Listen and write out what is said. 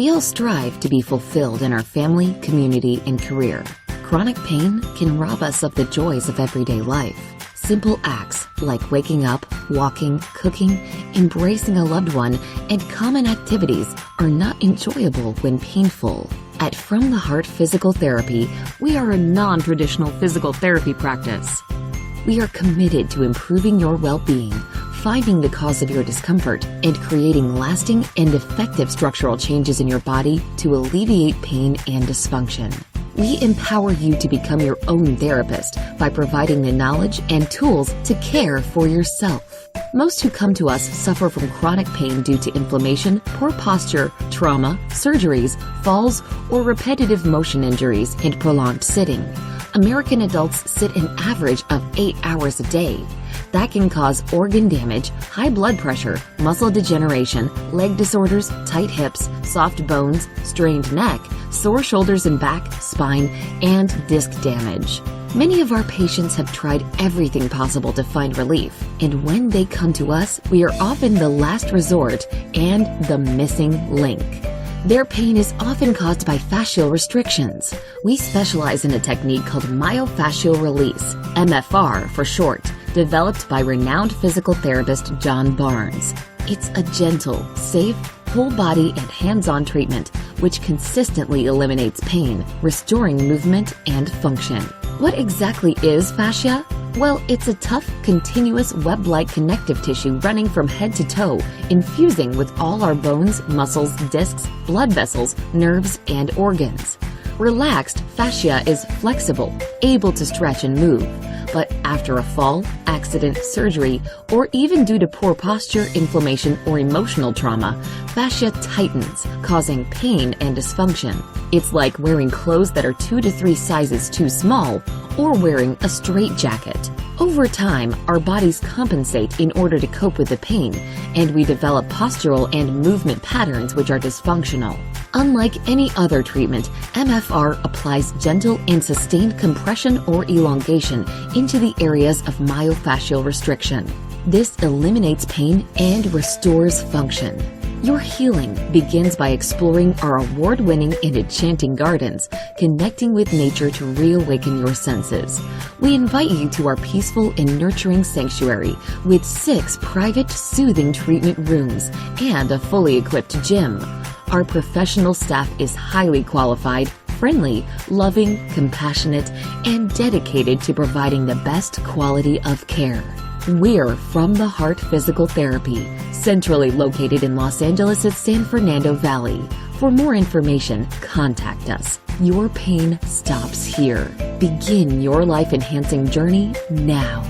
We all strive to be fulfilled in our family, community, and career. Chronic pain can rob us of the joys of everyday life. Simple acts like waking up, walking, cooking, embracing a loved one, and common activities are not enjoyable when painful. At From the Heart Physical Therapy, we are a non-traditional physical therapy practice. We are committed to improving your well-being, finding the cause of your discomfort, and creating lasting and effective structural changes in your body to alleviate pain and dysfunction. We empower you to become your own therapist by providing the knowledge and tools to care for yourself. Most who come to us suffer from chronic pain due to inflammation, poor posture, trauma, surgeries, falls, or repetitive motion injuries and prolonged sitting. American adults sit an average of 8 hours a day. That can cause organ damage, high blood pressure, muscle degeneration, leg disorders, tight hips, soft bones, strained neck, sore shoulders and back, spine, and disc damage. Many of our patients have tried everything possible to find relief, and when they come to us, we are often the last resort and the missing link. Their pain is often caused by fascial restrictions. We specialize in a technique called myofascial release, MFR for short, developed by renowned physical therapist John Barnes. It's a gentle, safe, whole-body and hands-on treatment which consistently eliminates pain, restoring movement and function. What exactly is fascia? Well, it's a tough, continuous web-like connective tissue running from head to toe, infusing with all our bones, muscles, discs, blood vessels, nerves, and organs. Relaxed fascia is flexible, able to stretch and move. But after a fall, accident, surgery, or even due to poor posture, inflammation, or emotional trauma, fascia tightens, causing pain and dysfunction. It's like wearing clothes that are 2 to 3 sizes too small, or wearing a straitjacket. Over time, our bodies compensate in order to cope with the pain, and we develop postural and movement patterns which are dysfunctional. Unlike any other treatment, MFR applies gentle and sustained compression or elongation into the areas of myofascial restriction. This eliminates pain and restores function. Your healing begins by exploring our award-winning and enchanting gardens, connecting with nature to reawaken your senses. We invite you to our peaceful and nurturing sanctuary with 6 private, soothing treatment rooms and a fully equipped gym. Our professional staff is highly qualified, friendly, loving, compassionate, and dedicated to providing the best quality of care. We're From the Heart Physical Therapy, centrally located in Los Angeles' San Fernando Valley. For more information, contact us. Your pain stops here. Begin your life-enhancing journey now.